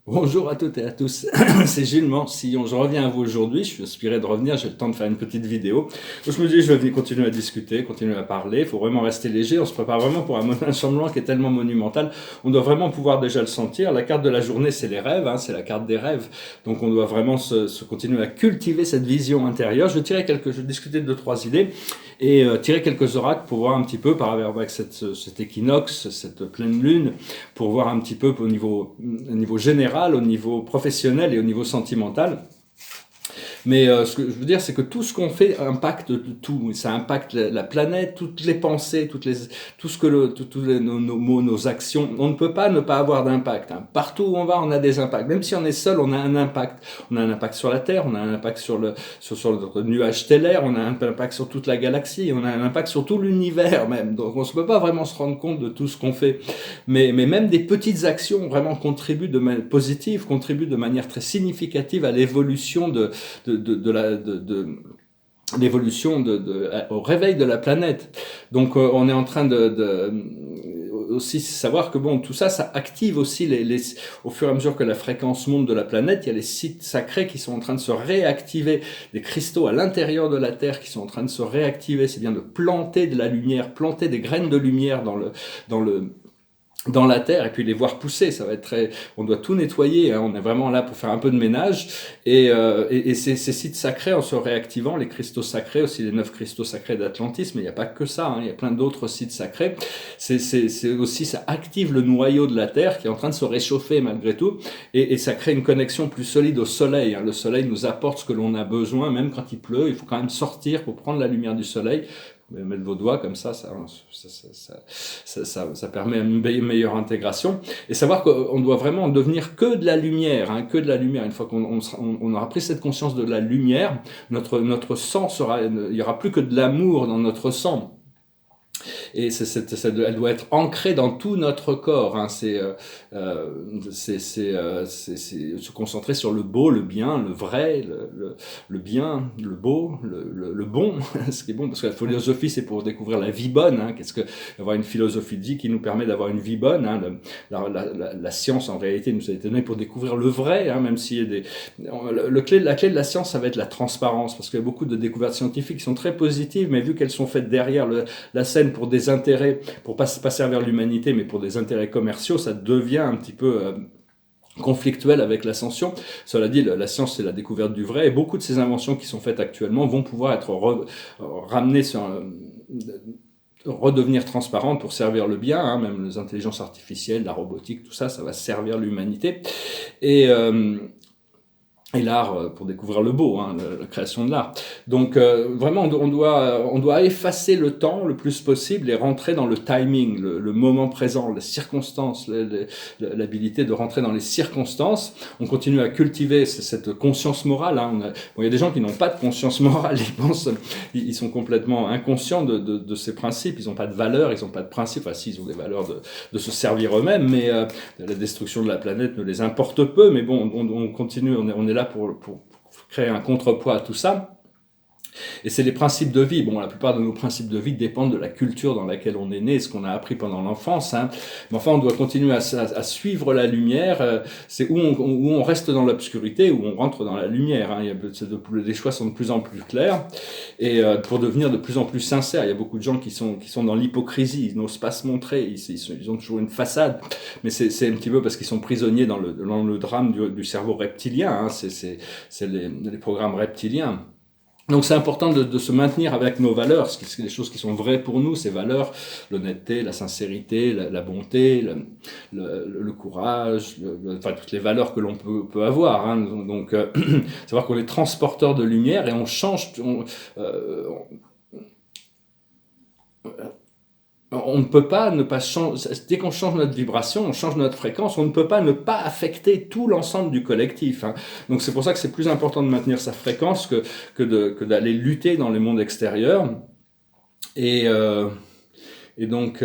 Bonjour à toutes et à tous, c'est Gilles Morcillon. Je reviens à vous aujourd'hui, je suis inspiré de revenir, j'ai le temps de faire une petite vidéo. Donc je me dis, je vais venir continuer à discuter, continuer à parler, il faut vraiment rester léger, on se prépare vraiment pour un chambement qui est tellement monumental. On doit vraiment pouvoir déjà le sentir. La carte de la journée, c'est les rêves, hein, c'est la carte des rêves. Donc on doit vraiment se continuer à cultiver cette vision intérieure. Je vais discuter de deux, trois idées et tirer quelques oracles pour voir un petit peu, par rapport avec cet équinoxe, cette pleine lune, pour voir un petit peu au niveau général, au niveau professionnel et au niveau sentimental. Mais ce que je veux dire, c'est que tout ce qu'on fait impacte tout. Ça impacte la planète, toutes les pensées, tout ce que nos mots, nos actions. On ne peut pas ne pas avoir d'impact. Hein. Partout où on va, on a des impacts. Même si on est seul, on a un impact. On a un impact sur la Terre, on a un impact sur notre nuage stellaire, on a un impact sur toute la galaxie, on a un impact sur tout l'univers même. Donc on ne peut pas vraiment se rendre compte de tout ce qu'on fait. Mais même des petites actions vraiment contribuent de manière positive, contribuent de manière très significative à l'évolution de l'évolution au réveil de la planète. Donc on est en train aussi savoir que bon, tout ça, ça active aussi au fur et à mesure que la fréquence monte de la planète, il y a les sites sacrés qui sont en train de se réactiver, des cristaux à l'intérieur de la Terre qui sont en train de se réactiver. C'est bien de planter de la lumière, planter des graines de lumière dans le dans la terre et puis les voir pousser, ça va être très. On doit tout nettoyer, hein, on est vraiment là pour faire un peu de ménage et ces sites sacrés en se réactivant, les cristaux sacrés aussi, les 9 cristaux sacrés d'Atlantis, mais il n'y a pas que ça, hein, il y a plein d'autres sites sacrés. C'est aussi ça active le noyau de la terre qui est en train de se réchauffer malgré tout et ça crée une connexion plus solide au soleil. Hein. Le soleil nous apporte ce que l'on a besoin, même quand il pleut, il faut quand même sortir pour prendre la lumière du soleil. Mettre vos doigts comme ça permet une meilleure intégration. Et savoir qu'on doit vraiment devenir que de la lumière, hein, que de la lumière. Une fois qu'on aura pris cette conscience de la lumière, notre sang sera, il n'y aura plus que de l'amour dans notre sang. Et elle doit être ancrée dans tout notre corps. Hein. C'est se concentrer sur le beau, le bien, le vrai, le bien, le beau, le bon. Ce qui est bon, parce que la philosophie, c'est pour découvrir la vie bonne. Hein. Qu'est-ce que avoir une philosophie de vie qui nous permet d'avoir une vie bonne. Hein. La science, en réalité, nous a été donnée pour découvrir le vrai, hein, même s'il y a la clé de la science, ça va être la transparence, parce qu'il y a beaucoup de découvertes scientifiques qui sont très positives, mais vu qu'elles sont faites derrière la scène pour des intérêts, pour pas servir l'humanité, mais pour des intérêts commerciaux, ça devient un petit peu conflictuel avec l'ascension. Cela dit, la science, c'est la découverte du vrai, et beaucoup de ces inventions qui sont faites actuellement vont pouvoir être ramenées sur redevenir transparentes pour servir le bien, hein, même les intelligences artificielles, la robotique, tout ça, ça va servir l'humanité. Et, et l'art pour découvrir le beau, hein, la création de l'art. Donc vraiment, on doit effacer le temps le plus possible et rentrer dans le timing, le moment présent, les circonstances, l'habilité de rentrer dans les circonstances. On continue à cultiver cette conscience morale. Hein. Bon, il y a des gens qui n'ont pas de conscience morale, ils sont complètement inconscients de ces principes, ils n'ont pas de valeurs, ils n'ont pas de principes, enfin si, ils ont des valeurs de se servir eux-mêmes, mais la destruction de la planète ne les importe peu, mais bon, on continue, on est là pour créer un contrepoids à tout ça. Et c'est les principes de vie. Bon, la plupart de nos principes de vie dépendent de la culture dans laquelle on est né, ce qu'on a appris pendant l'enfance. Hein. Mais enfin, on doit continuer à suivre la lumière. C'est où on reste dans l'obscurité, où on rentre dans la lumière. Hein. Les choix sont de plus en plus clairs. Et pour devenir de plus en plus sincères, il y a beaucoup de gens qui sont dans l'hypocrisie, ils n'osent pas se montrer, ils ont toujours une façade. Mais c'est un petit peu parce qu'ils sont prisonniers dans le drame du cerveau reptilien. Hein. C'est les programmes reptiliens. Donc c'est important de se maintenir avec nos valeurs, c'est des choses qui sont vraies pour nous, ces valeurs, l'honnêteté, la sincérité, la bonté, le courage, enfin toutes les valeurs que l'on peut avoir. Hein. Donc savoir qu'on est transporteur de lumière et on change, on ne peut pas ne pas changer. Dès qu'on change notre vibration, on change notre fréquence, on ne peut pas ne pas affecter tout l'ensemble du collectif. Hein. Donc c'est pour ça que c'est plus important de maintenir sa fréquence que d'aller lutter dans les mondes extérieurs. Et, euh, et donc,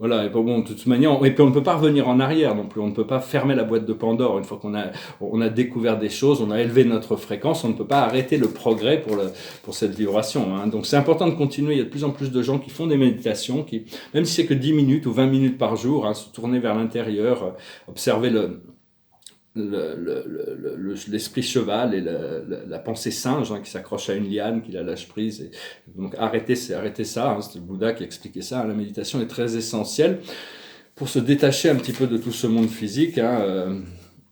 Voilà, et bon, de toute manière, et puis on ne peut pas revenir en arrière non plus, on ne peut pas fermer la boîte de Pandore. Une fois on a découvert des choses, on a élevé notre fréquence, on ne peut pas arrêter le progrès pour cette vibration. Hein. Donc c'est important de continuer, il y a de plus en plus de gens qui font des méditations, même si c'est que 10 minutes ou 20 minutes par jour, hein, se tourner vers l'intérieur, observer l'esprit cheval et la pensée singe hein, qui s'accroche à une liane, qui la lâche prise. Et donc arrêtez ça, hein, c'est le Bouddha qui expliquait ça. Hein, la méditation est très essentielle pour se détacher un petit peu de tout ce monde physique. Hein,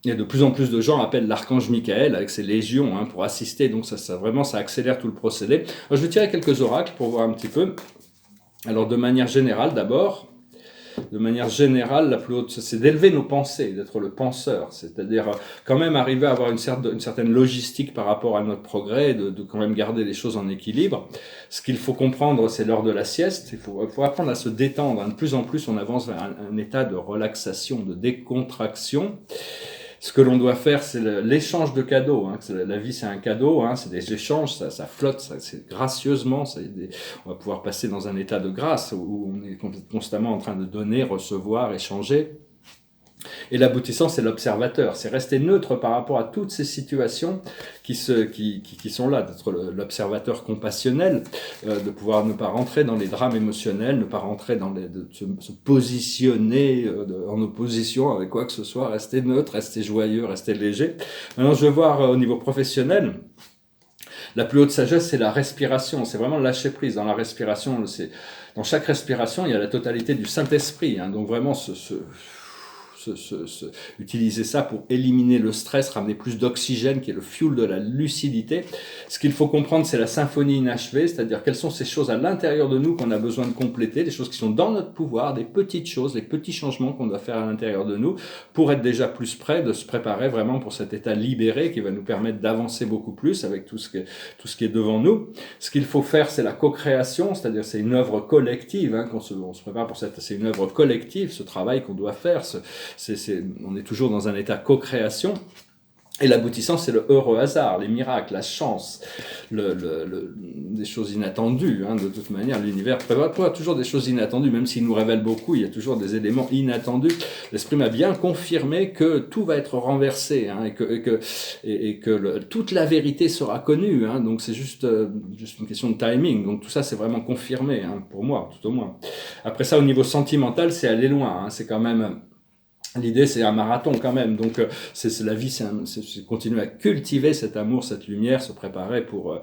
et de plus en plus de gens appellent l'archange Michael avec ses légions hein, pour assister. Donc vraiment, ça accélère tout le procédé. Alors, je vais tirer quelques oracles pour voir un petit peu. Alors de manière générale d'abord, la plus haute, c'est d'élever nos pensées, d'être le penseur, c'est-à-dire quand même arriver à avoir une certaine logistique par rapport à notre progrès, de quand même garder les choses en équilibre. Ce qu'il faut comprendre, c'est l'heure de la sieste, il faut apprendre à se détendre. De plus en plus, on avance vers un état de relaxation, de décontraction. Ce que l'on doit faire, c'est l'échange de cadeaux. Hein. La vie, c'est un cadeau, hein. C'est des échanges, ça flotte, c'est gracieusement. On va pouvoir passer dans un état de grâce où on est constamment en train de donner, recevoir, échanger. Et l'aboutissant, c'est l'observateur. C'est rester neutre par rapport à toutes ces situations qui sont là, d'être l'observateur compassionnel, de pouvoir ne pas rentrer dans les drames émotionnels, ne pas rentrer de se positionner en opposition avec quoi que ce soit, rester neutre, rester joyeux, rester léger. Maintenant, je vais voir au niveau professionnel. La plus haute sagesse, c'est la respiration. C'est vraiment lâcher prise. Dans la respiration, dans chaque respiration, il y a la totalité du Saint-Esprit. Hein. Donc vraiment, utiliser ça pour éliminer le stress, ramener plus d'oxygène qui est le fuel de la lucidité. Ce qu'il faut comprendre, c'est la symphonie inachevée, c'est-à-dire quelles sont ces choses à l'intérieur de nous qu'on a besoin de compléter, des choses qui sont dans notre pouvoir, des petites choses, des petits changements qu'on doit faire à l'intérieur de nous pour être déjà plus près, de se préparer vraiment pour cet état libéré qui va nous permettre d'avancer beaucoup plus avec tout ce qui est devant nous. Ce qu'il faut faire, c'est la co-création, c'est-à-dire c'est une œuvre collective, hein, on se prépare pour c'est une œuvre collective, ce travail qu'on doit faire, on est toujours dans un état co-création. Et l'aboutissant, c'est le heureux hasard, les miracles, la chance, des choses inattendues. Hein, de toute manière, l'univers prévoit toujours des choses inattendues, même s'il nous révèle beaucoup, il y a toujours des éléments inattendus. L'esprit m'a bien confirmé que tout va être renversé hein, et que toute la vérité sera connue. Hein, donc c'est juste une question de timing. Donc tout ça, c'est vraiment confirmé hein, pour moi, tout au moins. Après ça, au niveau sentimental, c'est aller loin. Hein, c'est quand même... L'idée, c'est un marathon quand même. Donc, c'est la vie, c'est continuer à cultiver cet amour, cette lumière, se préparer pour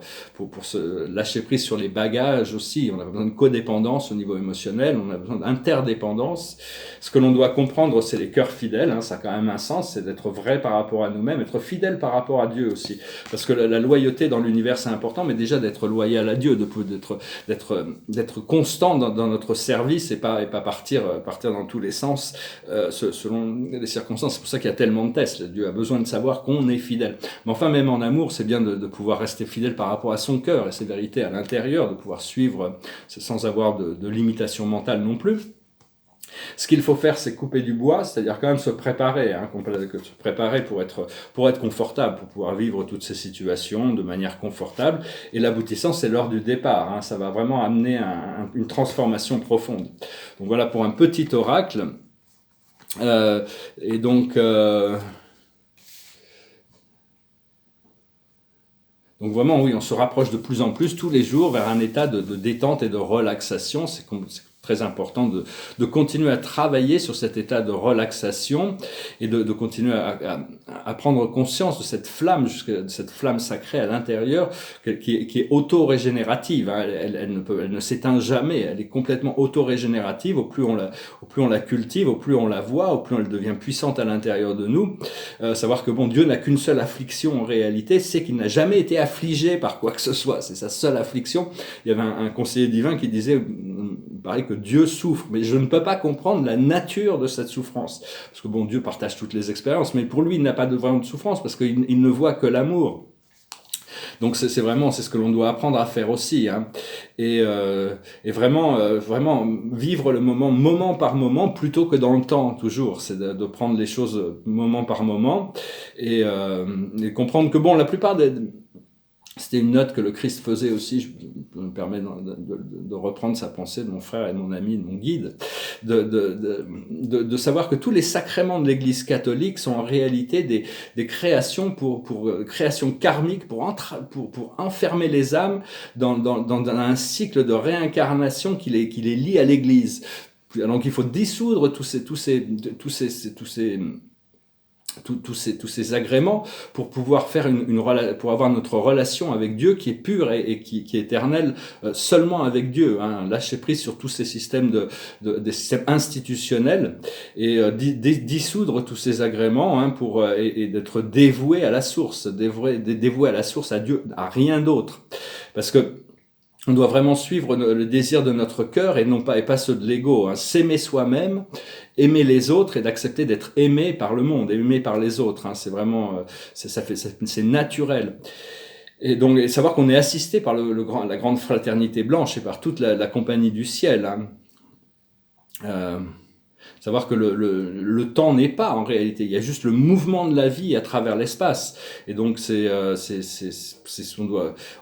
se lâcher prise sur les bagages aussi. On a besoin de codépendance au niveau émotionnel, on a besoin d'interdépendance. Ce que l'on doit comprendre, c'est les cœurs fidèles. Hein, ça a quand même un sens, c'est d'être vrai par rapport à nous-mêmes, être fidèle par rapport à Dieu aussi. Parce que la loyauté dans l'univers, c'est important, mais déjà d'être loyal à Dieu, d'être constant dans notre service et pas partir dans tous les sens selon les circonstances. C'est pour ça qu'il y a tellement de tests. Dieu a besoin de savoir qu'on est fidèle. Mais enfin, même en amour, c'est bien de pouvoir rester fidèle par rapport à son cœur et ses vérités à l'intérieur, de pouvoir suivre sans avoir de limitation mentale non plus. Ce qu'il faut faire, c'est couper du bois, c'est-à-dire quand même se préparer, hein, se préparer pour être confortable, pour pouvoir vivre toutes ces situations de manière confortable. Et l'aboutissant, c'est l'heure du départ. Hein, ça va vraiment amener une transformation profonde. Donc voilà pour un petit oracle. Et donc vraiment, oui, on se rapproche de plus en plus tous les jours vers un état de détente et de relaxation. C'est très important de continuer à travailler sur cet état de relaxation et de continuer à prendre conscience de cette flamme sacrée à l'intérieur qui est auto-régénérative. Hein. Elle ne s'éteint jamais. Elle est complètement auto-régénérative. Au plus on la cultive, au plus on la voit, au plus elle devient puissante à l'intérieur de nous. Savoir que bon, Dieu n'a qu'une seule affliction en réalité, c'est qu'il n'a jamais été affligé par quoi que ce soit. C'est sa seule affliction. Il y avait un conseiller divin qui disait, il paraît que Dieu souffre, mais je ne peux pas comprendre la nature de cette souffrance. Parce que bon, Dieu partage toutes les expériences, mais pour lui, il n'a pas vraiment de souffrance, parce qu'il ne voit que l'amour. Donc c'est ce que l'on doit apprendre à faire aussi, hein. Et vraiment vivre le moment par moment plutôt que dans le temps toujours. C'est de prendre les choses moment par moment et comprendre que bon, la plupart c'était une note que le Christ faisait aussi, me permet de reprendre sa pensée de mon frère et de mon ami, de mon guide, de savoir que tous les sacrements de l'Église catholique sont en réalité des créations créations karmiques pour enfermer les âmes dans un cycle de réincarnation qui les lie à l'Église. Donc il faut dissoudre tous ces agréments pour pouvoir faire pour avoir notre relation avec Dieu qui est pure et qui est éternelle seulement avec Dieu, hein. Lâcher prise sur tous ces systèmes des systèmes institutionnels et dissoudre tous ces agréments, hein, et d'être dévoué à la source, dévoué à la source, à Dieu, à rien d'autre, parce que on doit vraiment suivre le désir de notre cœur et pas ceux de l'ego, hein. S'aimer soi-même, aimer les autres et d'accepter d'être aimé par le monde, aimé par les autres, hein. C'est vraiment, c'est naturel. Et donc, savoir qu'on est assisté par la grande fraternité blanche et par toute la compagnie du ciel, hein. Savoir que le temps n'est pas en réalité, il y a juste le mouvement de la vie à travers l'espace, et donc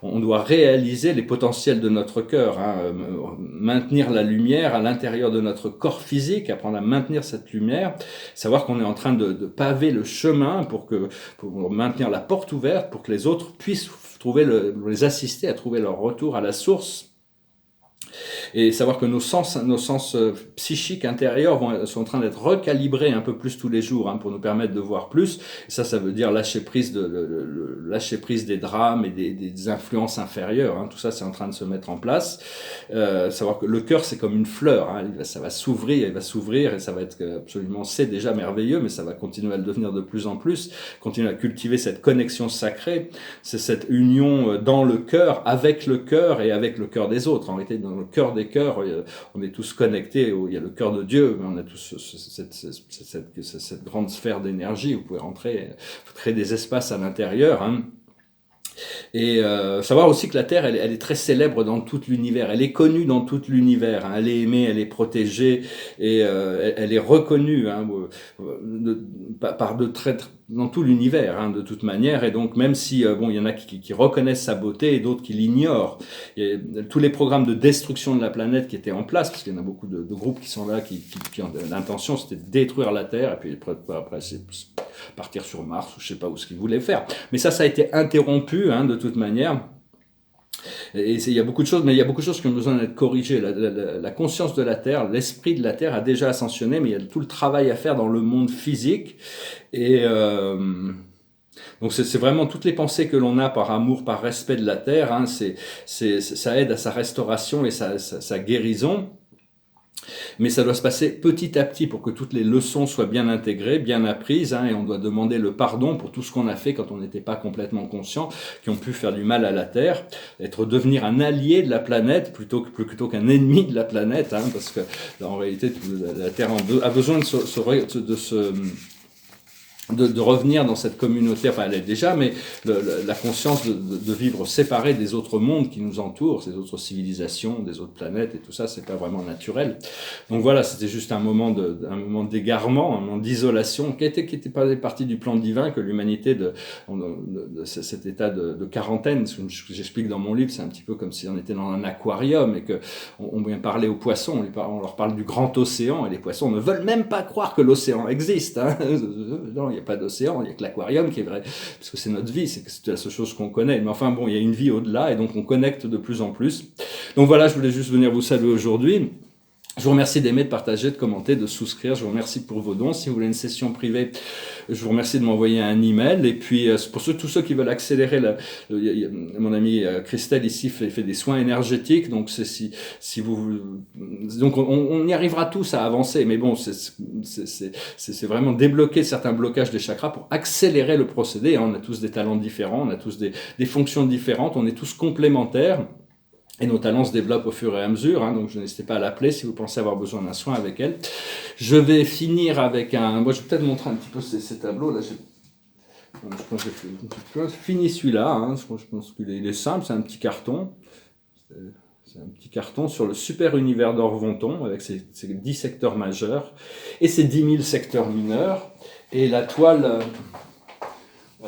on doit réaliser les potentiels de notre cœur, hein, maintenir la lumière à l'intérieur de notre corps physique, apprendre à maintenir cette lumière, savoir qu'on est en train de paver le chemin pour maintenir la porte ouverte pour que les autres puissent les assister à trouver leur retour à la source. Et savoir que nos sens psychiques intérieurs sont en train d'être recalibrés un peu plus tous les jours, hein, pour nous permettre de voir plus. Et ça veut dire lâcher prise des drames et des influences inférieures, hein. Tout ça, c'est en train de se mettre en place. Savoir que le cœur, c'est comme une fleur, hein. Ça va s'ouvrir, et ça va être absolument, c'est déjà merveilleux, mais ça va continuer à le devenir de plus en plus. Continuer à cultiver cette connexion sacrée, c'est cette union dans le cœur, avec le cœur et avec le cœur des autres. En réalité, dans le cœur des cœurs, on est tous connectés, il y a le cœur de Dieu, mais on a tous cette grande sphère d'énergie, vous pouvez rentrer, créer des espaces à l'intérieur, hein. Et savoir aussi que la Terre, elle est très célèbre dans tout l'univers, elle est connue dans tout l'univers, hein. Elle est aimée, elle est protégée, et elle est reconnue, hein, dans tout l'univers, hein, de toute manière. Et donc même si il y en a qui reconnaissent sa beauté et d'autres qui l'ignorent, tous les programmes de destruction de la planète qui étaient en place, parce qu'il y en a beaucoup de groupes qui sont là, qui ont l'intention, c'était de détruire la Terre, et puis après c'est partir sur Mars, ou je sais pas où ce qu'ils voulaient faire. Mais ça a été interrompu, hein, de toute manière. Et il y a beaucoup de choses, mais il y a beaucoup de choses qui ont besoin d'être corrigées. La conscience de la Terre, l'esprit de la Terre a déjà ascensionné, mais il y a tout le travail à faire dans le monde physique. Et donc c'est vraiment toutes les pensées que l'on a par amour, par respect de la Terre, hein, ça aide à sa restauration et sa guérison. Mais ça doit se passer petit à petit pour que toutes les leçons soient bien intégrées, bien apprises, hein, et on doit demander le pardon pour tout ce qu'on a fait quand on n'était pas complètement conscient, qui ont pu faire du mal à la Terre, devenir un allié de la planète plutôt qu'un ennemi de la planète, hein, parce que en réalité la Terre a besoin de revenir dans cette communauté, enfin elle est déjà, mais la conscience de vivre séparé des autres mondes qui nous entourent, ces autres civilisations, des autres planètes et tout ça, c'est pas vraiment naturel. Donc voilà, c'était juste un moment d'égarement, un moment d'isolation qui était pas partie du plan divin, que l'humanité de cet état de quarantaine, ce que j'explique dans mon livre, c'est un petit peu comme si on était dans un aquarium et que on vient parler aux poissons, on leur parle du grand océan, et les poissons ne veulent même pas croire que l'océan existe, hein. Non, il n'y a pas d'océan, il n'y a que l'aquarium qui est vrai, parce que c'est notre vie, c'est la seule chose qu'on connaît. Mais enfin bon, il y a une vie au-delà, et donc on connecte de plus en plus. Donc voilà, je voulais juste venir vous saluer aujourd'hui. Je vous remercie d'aimer, de partager, de commenter, de souscrire. Je vous remercie pour vos dons. Si vous voulez une session privée, je vous remercie de m'envoyer un email. Et puis, pour tous ceux qui veulent accélérer, mon ami Christelle ici fait des soins énergétiques. Donc, donc on y arrivera tous à avancer. Mais bon, c'est vraiment débloquer certains blocages des chakras pour accélérer le procédé. On a tous des talents différents, on a tous des fonctions différentes, on est tous complémentaires. Et nos talents se développent au fur et à mesure, hein, donc n'hésitez pas à l'appeler si vous pensez avoir besoin d'un soin avec elle. Je vais finir avec moi je vais peut-être montrer un petit peu ces tableaux, là je pense que j'ai fini celui-là, hein. Je pense qu'il est simple, c'est un petit carton. C'est un petit carton sur le super univers d'Orvonton, avec ses 10 secteurs majeurs, et ses 10 000 secteurs mineurs, et la toile